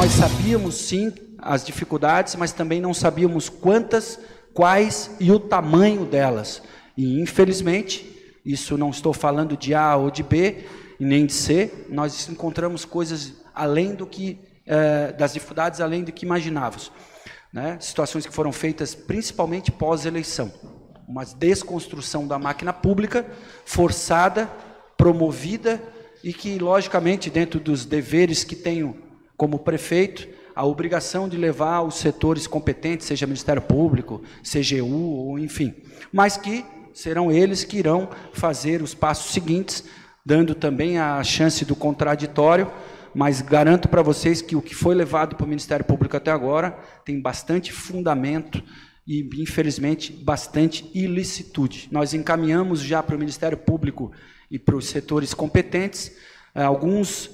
Nós sabíamos, sim, as dificuldades, mas também não sabíamos quantas, quais e o tamanho delas. E, infelizmente, isso não estou falando de A ou de B, e nem de C, nós encontramos coisas além do que, das dificuldades além do que imaginávamos. Né? Situações que foram feitas principalmente pós-eleição. Uma desconstrução da máquina pública, forçada, promovida, e que, logicamente, dentro dos deveres que tenho como prefeito, a obrigação de levar os setores competentes, seja Ministério Público, CGU, ou enfim, mas que serão eles que irão fazer os passos seguintes, dando também a chance do contraditório, mas garanto para vocês que o que foi levado para o Ministério Público até agora tem bastante fundamento e, infelizmente, bastante ilicitude. Nós encaminhamos já para o Ministério Público e para os setores competentes alguns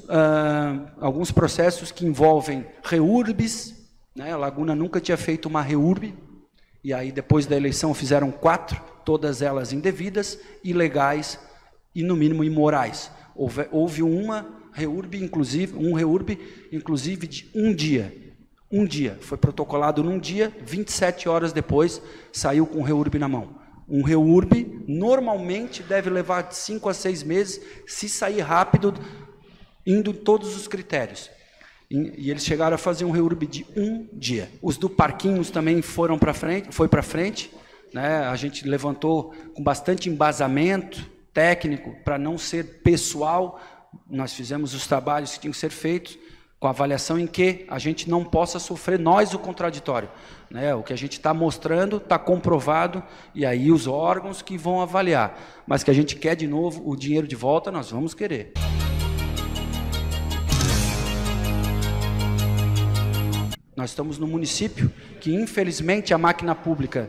processos que envolvem REURBs, né? A Laguna nunca tinha feito uma REURB, e aí depois da eleição fizeram 4, todas elas indevidas, ilegais e no mínimo imorais. Houve uma REURB, inclusive de um dia, foi protocolado num dia, 27 horas depois saiu com o REURB na mão. Um REURB normalmente deve levar de 5 a 6 meses, se sair rápido, indo todos os critérios. E eles chegaram a fazer um REURB de um dia. Os do Parquinhos também foi para frente, né? A gente levantou com bastante embasamento técnico, para não ser pessoal. Nós fizemos os trabalhos que tinham que ser feitos, com avaliação em que a gente não possa sofrer nós o contraditório. Né? O que a gente está mostrando está comprovado, e aí os órgãos que vão avaliar. Mas que a gente quer de novo o dinheiro de volta, nós vamos querer. Nós estamos no município que, infelizmente, a máquina pública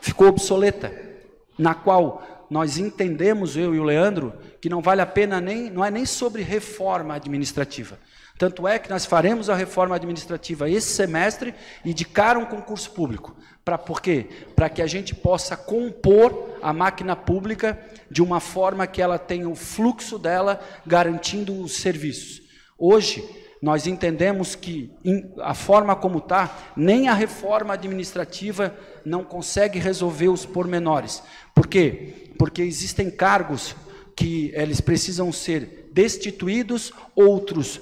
ficou obsoleta, na qual nós entendemos, eu e o Leandro, que não vale a pena não é nem sobre reforma administrativa. Tanto é que nós faremos a reforma administrativa esse semestre e de cara um concurso público. Por quê? Para que a gente possa compor a máquina pública de uma forma que ela tenha o fluxo dela, garantindo os serviços. Hoje, nós entendemos que a forma como está, nem a reforma administrativa não consegue resolver os pormenores. Por quê? Porque existem cargos que eles precisam ser destituídos, outros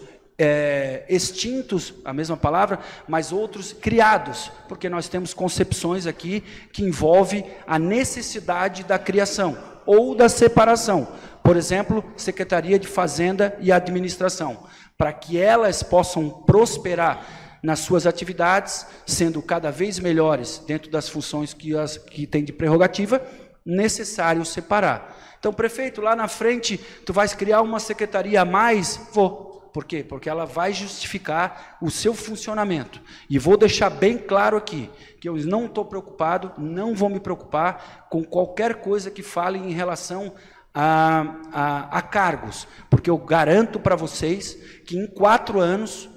extintos, a mesma palavra, mas outros criados, porque nós temos concepções aqui que envolvem a necessidade da criação ou da separação. Por exemplo, Secretaria de Fazenda e Administração, para que elas possam prosperar nas suas atividades, sendo cada vez melhores dentro das funções que têm de prerrogativa, necessário separar. Então, prefeito, lá na frente, tu vais criar uma secretaria a mais? Vou. Por quê? Porque ela vai justificar o seu funcionamento. E vou deixar bem claro aqui, que eu não estou preocupado, não vou me preocupar com qualquer coisa que fale em relação a cargos, porque eu garanto para vocês que em 4 anos,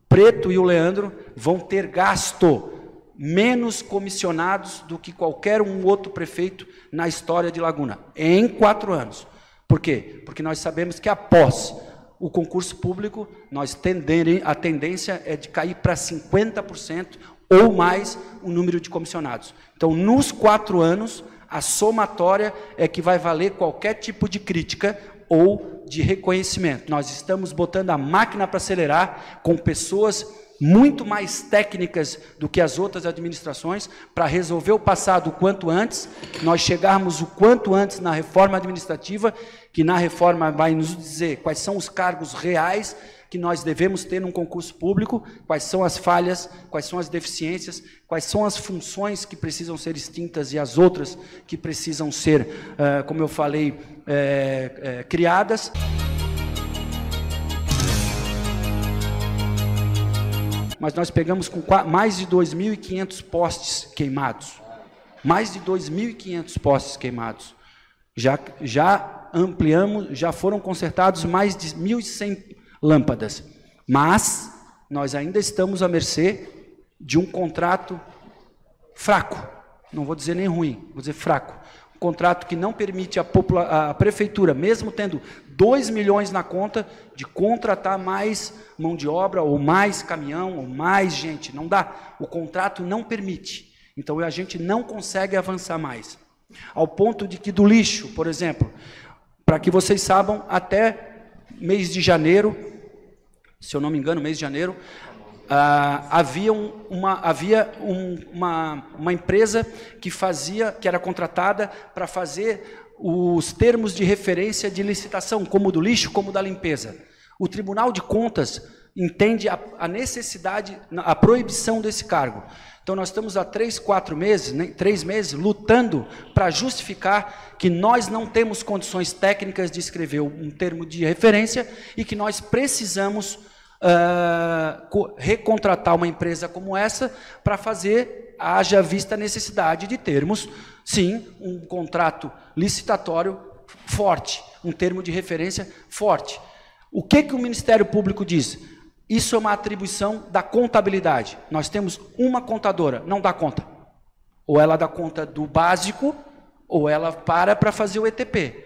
Preto e o Leandro vão ter gasto menos comissionados do que qualquer outro prefeito na história de Laguna, em 4 anos. Por quê? Porque nós sabemos que após o concurso público, a tendência é de cair para 50% ou mais o número de comissionados. Então, nos 4 anos, a somatória é que vai valer qualquer tipo de crítica ou de reconhecimento. Nós estamos botando a máquina para acelerar com pessoas muito mais técnicas do que as outras administrações para resolver o passado o quanto antes, nós chegarmos o quanto antes na reforma administrativa, que na reforma vai nos dizer quais são os cargos reais que nós devemos ter num concurso público, quais são as falhas, quais são as deficiências, quais são as funções que precisam ser extintas e as outras que precisam ser, como eu falei, criadas. Mas nós pegamos com mais de 2.500 postes queimados. Mais de 2.500 postes queimados. Já ampliamos, já foram consertados mais de 1.100 lâmpadas. Mas nós ainda estamos à mercê de um contrato fraco. Não vou dizer nem ruim, vou dizer fraco. contrato que não permite a prefeitura, mesmo tendo 2 milhões na conta, de contratar mais mão de obra, ou mais caminhão, ou mais gente. Não dá. O contrato não permite. Então, a gente não consegue avançar mais. Ao ponto de que do lixo, por exemplo, para que vocês saibam, até mês de janeiro, se eu não me engano, mês de janeiro, havia uma empresa que era contratada para fazer os termos de referência de licitação, como do lixo, como da limpeza. O Tribunal de Contas entende a necessidade, a proibição desse cargo. Então, nós estamos há 3 meses, lutando para justificar que nós não temos condições técnicas de escrever um termo de referência e que nós precisamos recontratar uma empresa como essa para fazer, haja vista a necessidade de termos, sim, um contrato licitatório forte, um termo de referência forte. O que o Ministério Público diz? Isso é uma atribuição da contabilidade. Nós temos uma contadora, não dá conta. Ou ela dá conta do básico, ou ela para fazer o ETP.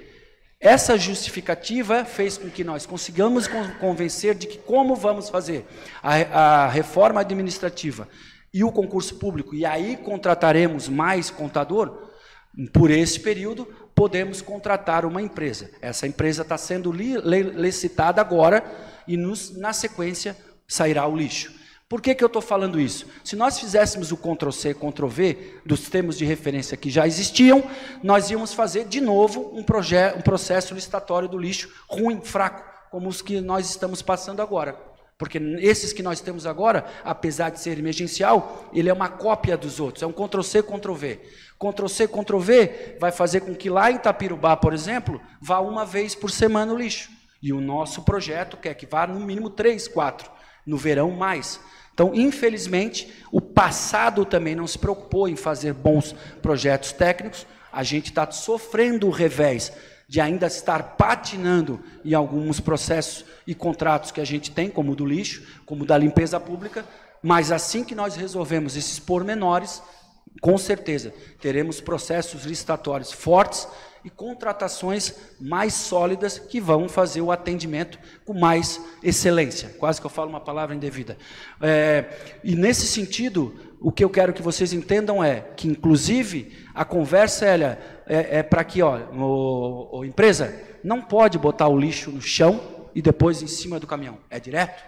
Essa justificativa fez com que nós consigamos convencer de que como vamos fazer a reforma administrativa e o concurso público, e aí contrataremos mais contador, por esse período, podemos contratar uma empresa. Essa empresa está sendo licitada agora e, na sequência, sairá o lixo. Por que eu estou falando isso? Se nós fizéssemos o Ctrl+C, Ctrl+V dos termos de referência que já existiam, nós íamos fazer de novo um processo licitatório do lixo ruim, fraco, como os que nós estamos passando agora. Porque esses que nós temos agora, apesar de ser emergencial, ele é uma cópia dos outros, é um Ctrl+C, Ctrl+V. Ctrl+C, Ctrl+V vai fazer com que lá em Itapirubá, por exemplo, vá uma vez por semana o lixo. E o nosso projeto quer que vá no mínimo 3, 4, no verão mais. Então, infelizmente, o passado também não se preocupou em fazer bons projetos técnicos. A gente está sofrendo o revés de ainda estar patinando em alguns processos e contratos que a gente tem, como o do lixo, como o da limpeza pública, mas assim que nós resolvemos esses pormenores, com certeza, teremos processos licitatórios fortes e contratações mais sólidas que vão fazer o atendimento com mais excelência. Quase que eu falo uma palavra indevida. E nesse sentido, o que eu quero que vocês entendam é que, inclusive, a conversa é para que, empresa, não pode botar o lixo no chão e depois em cima do caminhão. É direto.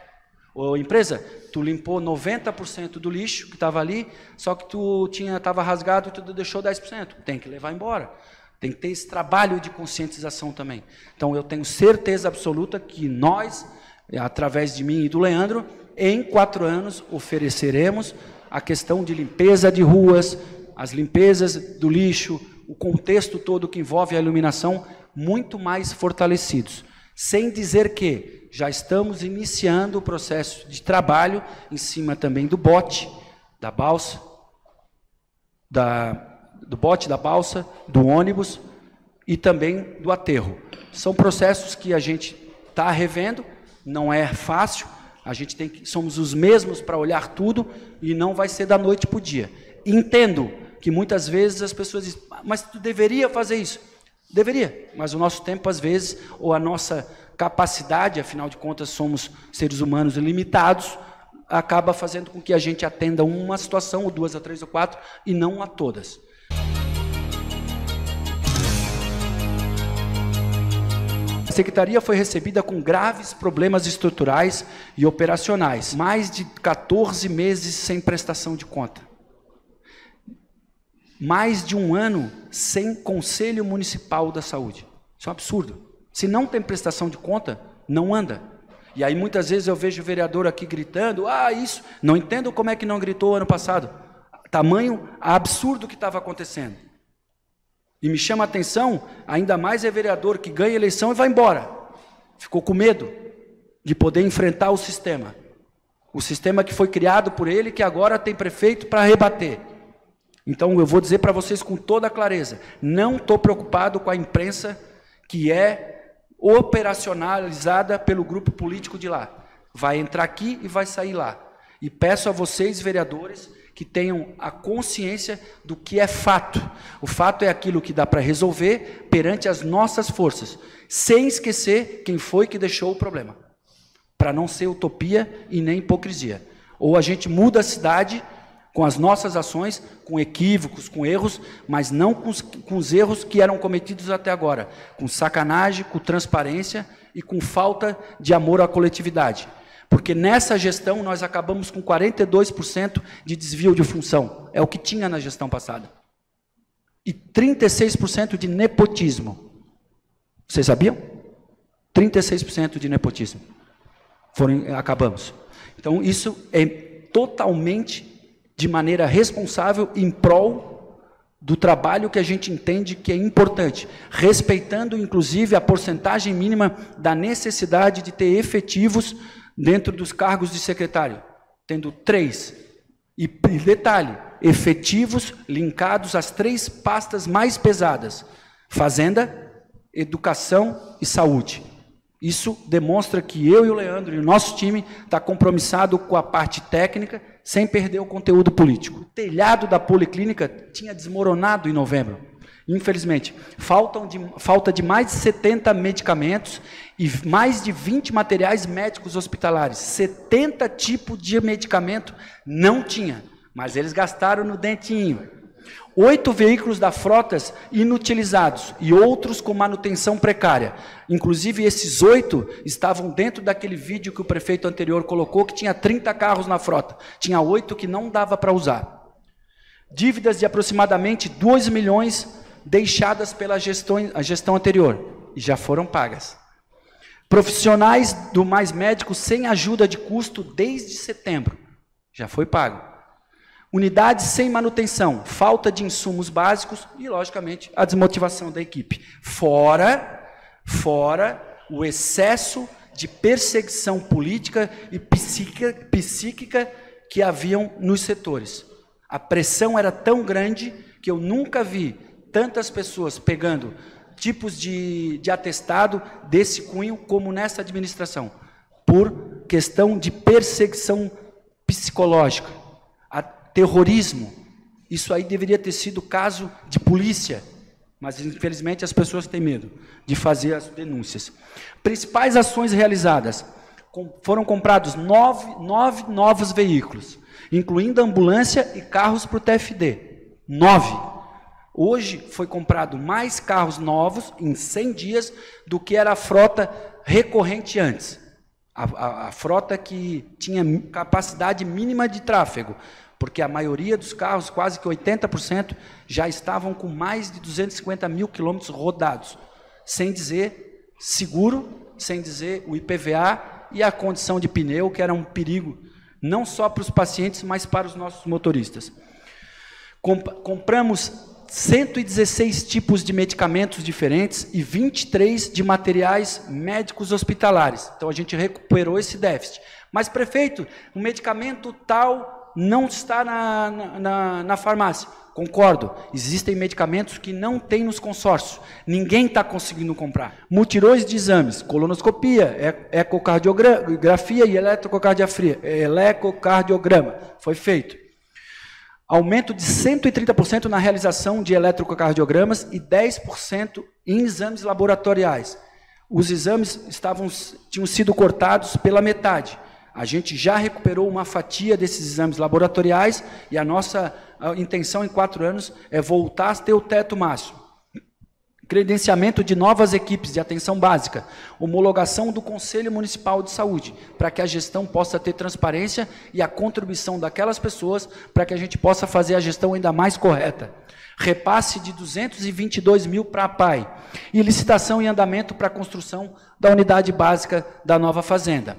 Ô, empresa, tu limpou 90% do lixo que estava ali, só que tu estava rasgado e tu deixou 10%. Tem que levar embora. Tem que ter esse trabalho de conscientização também. Então, eu tenho certeza absoluta que nós, através de mim e do Leandro, em 4 anos, ofereceremos a questão de limpeza de ruas, as limpezas do lixo, o contexto todo que envolve a iluminação, muito mais fortalecidos. Sem dizer que já estamos iniciando o processo de trabalho em cima também do bote, da balsa, do bote, da balsa, do ônibus e também do aterro. São processos que a gente está revendo, não é fácil, a gente somos os mesmos para olhar tudo e não vai ser da noite para o dia. Entendo que muitas vezes as pessoas dizem, mas tu deveria fazer isso. Deveria, mas o nosso tempo às vezes, ou a nossa capacidade, afinal de contas somos seres humanos limitados, acaba fazendo com que a gente atenda uma situação, ou 2, ou 3, ou 4, e não a todas. A Secretaria foi recebida com graves problemas estruturais e operacionais. Mais de 14 meses sem prestação de conta. Mais de 1 ano sem Conselho Municipal da Saúde. Isso é um absurdo. Se não tem prestação de conta, não anda. E aí muitas vezes eu vejo o vereador aqui gritando, isso, não entendo como é que não gritou ano passado. Tamanho absurdo que estava acontecendo. E me chama a atenção, ainda mais é vereador que ganha eleição e vai embora. Ficou com medo de poder enfrentar o sistema. O sistema que foi criado por ele, que agora tem prefeito para rebater. Então eu vou dizer para vocês com toda a clareza, não estou preocupado com a imprensa que é operacionalizada pelo grupo político de lá. Vai entrar aqui e vai sair lá. E peço a vocês, vereadores, que tenham a consciência do que é fato. O fato é aquilo que dá para resolver perante as nossas forças, sem esquecer quem foi que deixou o problema, para não ser utopia e nem hipocrisia. Ou a gente muda a cidade com as nossas ações, com equívocos, com erros, mas não com os erros que eram cometidos até agora, com sacanagem, com transparência e com falta de amor à coletividade. Porque nessa gestão nós acabamos com 42% de desvio de função. É o que tinha na gestão passada. E 36% de nepotismo. Vocês sabiam? 36% de nepotismo. Acabamos. Então isso é totalmente de maneira responsável em prol do trabalho que a gente entende que é importante, respeitando inclusive a porcentagem mínima da necessidade de ter efetivos dentro dos cargos de secretário, tendo 3. E detalhe, efetivos linkados às 3 pastas mais pesadas: Fazenda, Educação e Saúde. Isso demonstra que eu e o Leandro e o nosso time está compromissado com a parte técnica, sem perder o conteúdo político. O telhado da policlínica tinha desmoronado em novembro. Infelizmente, falta de mais de 70 medicamentos e mais de 20 materiais médicos hospitalares. 70 tipos de medicamento não tinha, mas eles gastaram no dentinho. 8 veículos da frotas inutilizados e outros com manutenção precária. Inclusive, esses 8 estavam dentro daquele vídeo que o prefeito anterior colocou, que tinha 30 carros na frota. Tinha 8 que não dava para usar. Dívidas de aproximadamente 2 milhões deixadas pela gestão anterior, e já foram pagas. Profissionais do Mais Médicos sem ajuda de custo desde setembro, já foi pago. Unidades sem manutenção, falta de insumos básicos e, logicamente, a desmotivação da equipe. Fora o excesso de perseguição política e psíquica que haviam nos setores. A pressão era tão grande que eu nunca vi tantas pessoas pegando tipos de atestado desse cunho como nessa administração, por questão de perseguição psicológica. Terrorismo, isso aí deveria ter sido caso de polícia, mas infelizmente as pessoas têm medo de fazer as denúncias. Principais ações realizadas: foram comprados 9 novos veículos, incluindo ambulância e carros para o TFD. 9. Hoje foi comprado mais carros novos em 100 dias do que era a frota recorrente antes. A frota que tinha capacidade mínima de tráfego, porque a maioria dos carros, quase que 80%, já estavam com mais de 250 mil quilômetros rodados, sem dizer seguro, sem dizer o IPVA e a condição de pneu, que era um perigo, não só para os pacientes, mas para os nossos motoristas. Compramos 116 tipos de medicamentos diferentes e 23 de materiais médicos hospitalares. Então, a gente recuperou esse déficit. Mas, prefeito, o medicamento tal não está na farmácia. Concordo, existem medicamentos que não tem nos consórcios, ninguém está conseguindo comprar. Mutirões de exames, colonoscopia, ecocardiografia e eletrocardiograma, foi feito. Aumento de 130% na realização de eletrocardiogramas e 10% em exames laboratoriais. Os exames tinham sido cortados pela metade. A gente já recuperou uma fatia desses exames laboratoriais e a nossa intenção em 4 anos é voltar a ter o teto máximo. Credenciamento de novas equipes de atenção básica, homologação do Conselho Municipal de Saúde, para que a gestão possa ter transparência e a contribuição daquelas pessoas para que a gente possa fazer a gestão ainda mais correta. Repasse de 222 mil para a PAI e licitação em andamento para a construção da unidade básica da nova fazenda.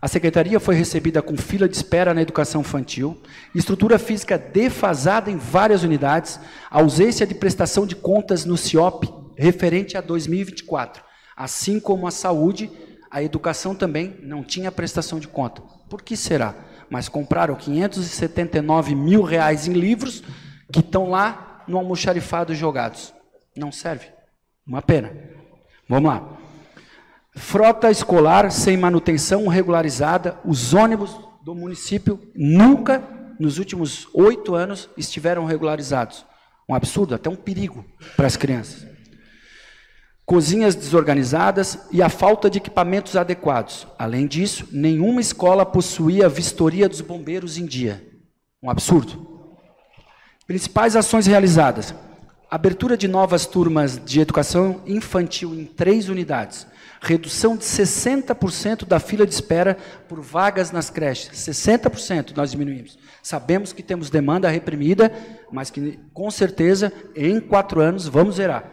A secretaria foi recebida com fila de espera na educação infantil, estrutura física defasada em várias unidades, ausência de prestação de contas no CIOP referente a 2024. Assim como a saúde, a educação também não tinha prestação de conta. Por que será? Mas compraram R$579 mil em livros que estão lá no almoxarifado jogados. Não serve. Uma pena. Vamos lá. Frota escolar sem manutenção regularizada, os ônibus do município nunca, nos últimos 8 anos, estiveram regularizados. Um absurdo, até um perigo para as crianças. Cozinhas desorganizadas e a falta de equipamentos adequados. Além disso, nenhuma escola possuía vistoria dos bombeiros em dia. Um absurdo. Principais ações realizadas. Abertura de novas turmas de educação infantil em 3 unidades. Redução de 60% da fila de espera por vagas nas creches. 60% nós diminuímos. Sabemos que temos demanda reprimida, mas que, com certeza, em 4 anos, vamos zerar.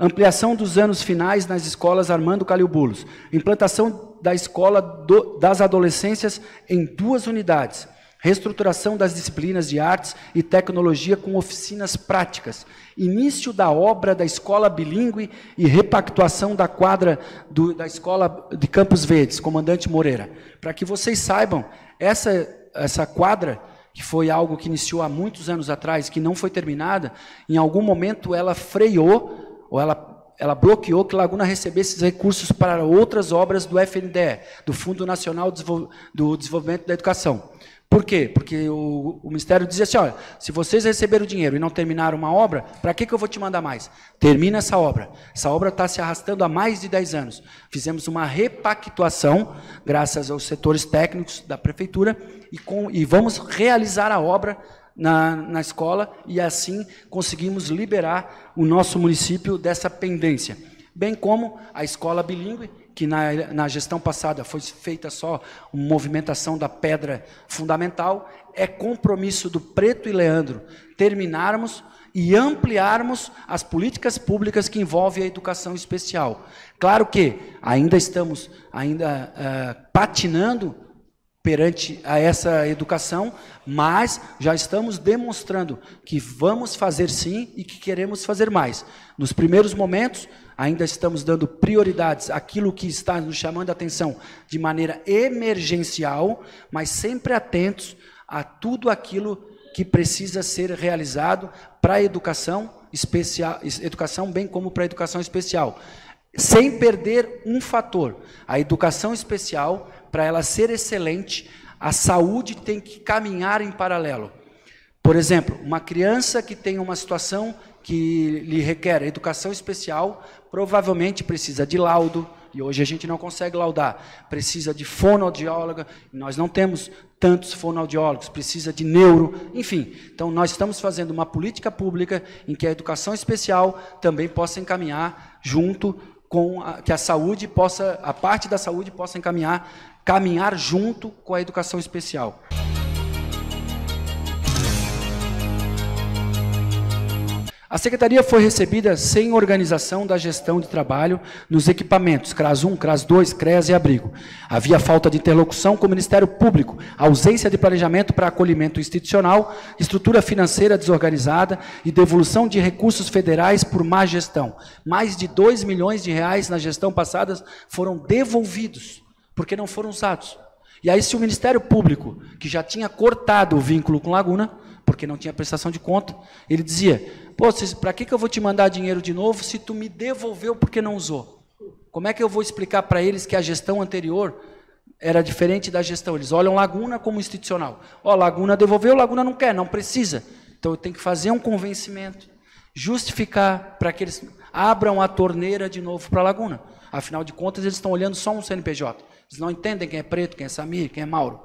Ampliação dos anos finais nas escolas Armando Calil Bulos. Implantação da escola das adolescências em 2 unidades. Reestruturação das disciplinas de artes e tecnologia com oficinas práticas. Início da obra da escola bilíngue e repactuação da quadra da escola de Campos Verdes, Comandante Moreira. Para que vocês saibam, essa quadra, que foi algo que iniciou há muitos anos atrás, que não foi terminada, em algum momento ela freou, ou ela bloqueou que Laguna recebesse recursos para outras obras do FNDE, do Fundo Nacional do Desenvolvimento da Educação. Por quê? Porque o Ministério dizia assim, olha, se vocês receberam o dinheiro e não terminaram uma obra, para que eu vou te mandar mais? Termina essa obra. Essa obra está se arrastando há mais de 10 anos. Fizemos uma repactuação, graças aos setores técnicos da Prefeitura, e vamos realizar a obra na escola, e assim conseguimos liberar o nosso município dessa pendência. Bem como a escola bilíngue, que na gestão passada foi feita só uma movimentação da pedra fundamental, é compromisso do Preto e Leandro terminarmos e ampliarmos as políticas públicas que envolvem a educação especial. Claro que ainda estamos patinando perante a essa educação, mas já estamos demonstrando que vamos fazer sim e que queremos fazer mais. Nos primeiros momentos, ainda estamos dando prioridades àquilo que está nos chamando a atenção de maneira emergencial, mas sempre atentos a tudo aquilo que precisa ser realizado para a educação bem como para a educação especial. Sem perder um fator, a educação especial, para ela ser excelente, a saúde tem que caminhar em paralelo. Por exemplo, uma criança que tem uma situação que lhe requer educação especial, provavelmente precisa de laudo, e hoje a gente não consegue laudar, precisa de fonoaudióloga, nós não temos tantos fonoaudiólogos, precisa de neuro, enfim. Então, nós estamos fazendo uma política pública em que a educação especial também possa encaminhar junto com que a parte da saúde possa caminhar junto com a educação especial. A Secretaria foi recebida sem organização da gestão de trabalho nos equipamentos, CRAS 1, CRAS 2, CREAS e abrigo. Havia falta de interlocução com o Ministério Público, ausência de planejamento para acolhimento institucional, estrutura financeira desorganizada e devolução de recursos federais por má gestão. Mais de 2 milhões de reais na gestão passada foram devolvidos, porque não foram usados. E aí, se o Ministério Público, que já tinha cortado o vínculo com Laguna, porque não tinha prestação de conta, ele dizia, pô, para que eu vou te mandar dinheiro de novo se tu me devolveu porque não usou? Como é que eu vou explicar para eles que a gestão anterior era diferente da gestão? Eles olham Laguna como institucional. Ó, Laguna devolveu, Laguna não quer, não precisa. Então eu tenho que fazer um convencimento, justificar para que eles abram a torneira de novo para Laguna. Afinal de contas, eles estão olhando só um CNPJ. Eles não entendem quem é Preto, quem é Samir, quem é Mauro.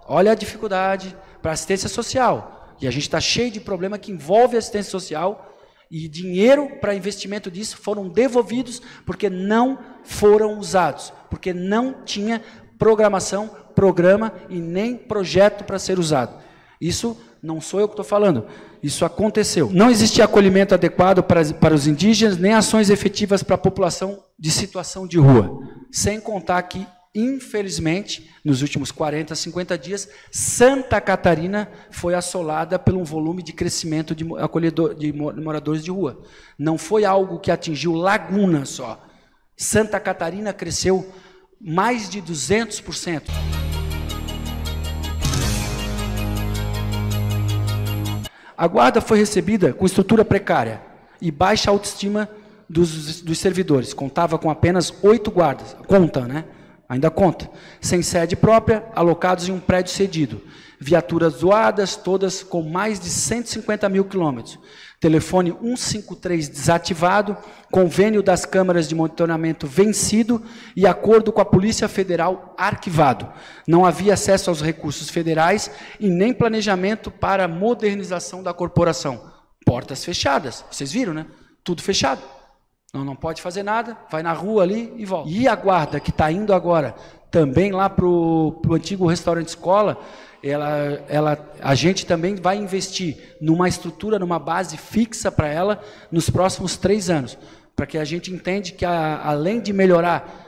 Olha a dificuldade para assistência social. E a gente está cheio de problema que envolve assistência social e dinheiro para investimento disso foram devolvidos porque não foram usados, porque não tinha programação, programa e nem projeto para ser usado. Isso não sou eu que estou falando, isso aconteceu. Não existia acolhimento adequado para os indígenas, nem ações efetivas para a população de situação de rua. Sem contar que, infelizmente, nos últimos 40, 50 dias, Santa Catarina foi assolada por um volume de crescimento de moradores de rua. Não foi algo que atingiu Laguna só. Santa Catarina cresceu mais de 200%. A guarda foi recebida com estrutura precária e baixa autoestima dos servidores. Contava com apenas 8 guardas. Conta, né? Ainda conta. Sem sede própria, alocados em um prédio cedido. Viaturas doadas, todas com mais de 150 mil quilômetros. Telefone 153 desativado, convênio das câmaras de monitoramento vencido e acordo com a Polícia Federal arquivado. Não havia acesso aos recursos federais e nem planejamento para a modernização da corporação. Portas fechadas, vocês viram, né? Tudo fechado. Não pode fazer nada, vai na rua ali e volta. E a guarda que está indo agora também lá para o antigo restaurante escola, a gente também vai investir numa estrutura, numa base fixa para ela nos próximos 3 anos, para que a gente entende que além de melhorar,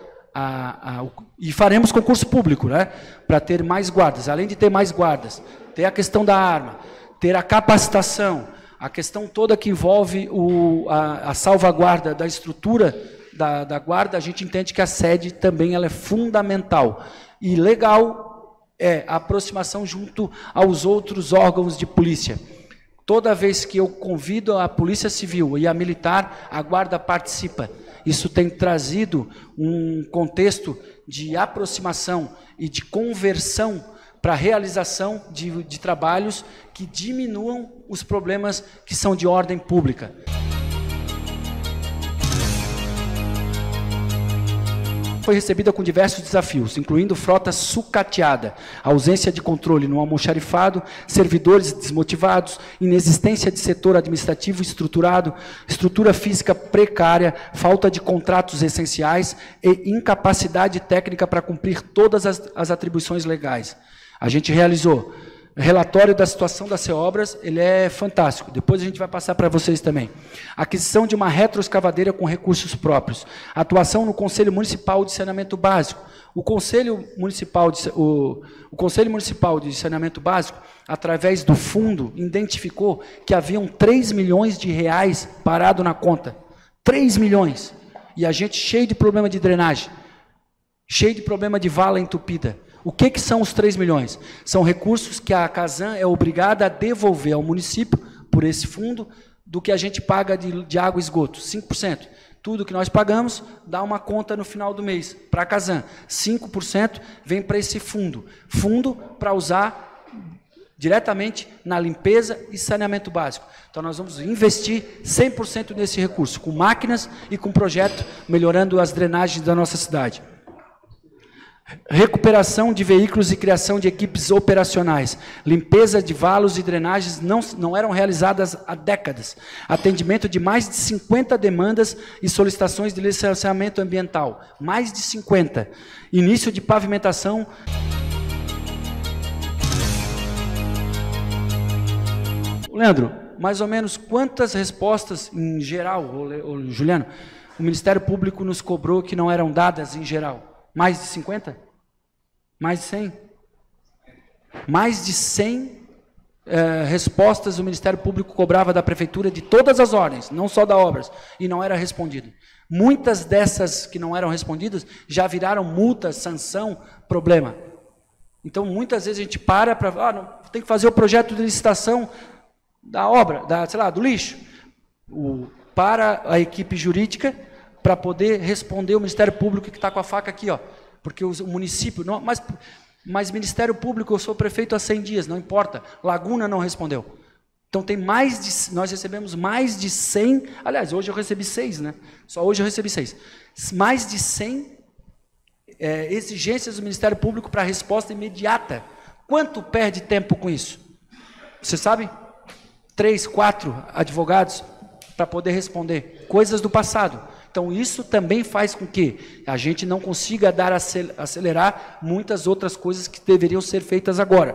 e faremos concurso público, né, para ter mais guardas, além de ter mais guardas, ter a questão da arma, ter a capacitação, a questão toda que envolve a salvaguarda da estrutura da guarda, a gente entende que a sede também ela é fundamental. E legal é a aproximação junto aos outros órgãos de polícia. Toda vez que eu convido a Polícia Civil e a Militar, a guarda participa. Isso tem trazido um contexto de aproximação e de conversão para a realização de trabalhos que diminuam os problemas que são de ordem pública. Foi recebida com diversos desafios, incluindo frota sucateada, ausência de controle no almoxarifado, servidores desmotivados, inexistência de setor administrativo estruturado, estrutura física precária, falta de contratos essenciais e incapacidade técnica para cumprir todas as atribuições legais. A gente realizou relatório da situação das CEOBRAS, ele é fantástico. Depois a gente vai passar para vocês também. Aquisição de uma retroescavadeira com recursos próprios. Atuação no Conselho Municipal de Saneamento Básico. O Conselho Municipal de Saneamento Básico, através do fundo, identificou que haviam 3 milhões de reais parado na conta. 3 milhões. E a gente cheio de problema de drenagem. Cheio de problema de vala entupida. O que são os 3 milhões? São recursos que a Casan é obrigada a devolver ao município, por esse fundo, do que a gente paga de água e esgoto, 5%. Tudo que nós pagamos dá uma conta no final do mês para a Casan. 5% vem para esse fundo. Fundo para usar diretamente na limpeza e saneamento básico. Então nós vamos investir 100% nesse recurso, com máquinas e com projeto, melhorando as drenagens da nossa cidade. Recuperação de veículos e criação de equipes operacionais. Limpeza de valos e drenagens não eram realizadas há décadas. Atendimento de mais de 50 demandas e solicitações de licenciamento ambiental. Mais de 50. Início de pavimentação. Leandro, mais ou menos quantas respostas em geral, Juliano, o Ministério Público nos cobrou que não eram dadas em geral? Mais de 50? Mais de 100? Mais de 100 respostas o Ministério Público cobrava da Prefeitura de todas as ordens, não só da obras, e não era respondido. Muitas dessas que não eram respondidas já viraram multa, sanção, problema. Então, muitas vezes a gente tem que fazer o projeto de licitação da obra, do lixo. Para a equipe jurídica, para poder responder o Ministério Público que está com a faca aqui, ó, porque o município, não, mas Ministério Público, eu sou prefeito há 100 dias, não importa, Laguna não respondeu. Então nós recebemos mais de 100, aliás, hoje eu recebi 6, né? Só hoje eu recebi 6. Mais de 100 exigências do Ministério Público para resposta imediata. Quanto perde tempo com isso? Você sabe? 3, 4 advogados para poder responder. Coisas do passado. Então, isso também faz com que a gente não consiga acelerar muitas outras coisas que deveriam ser feitas agora.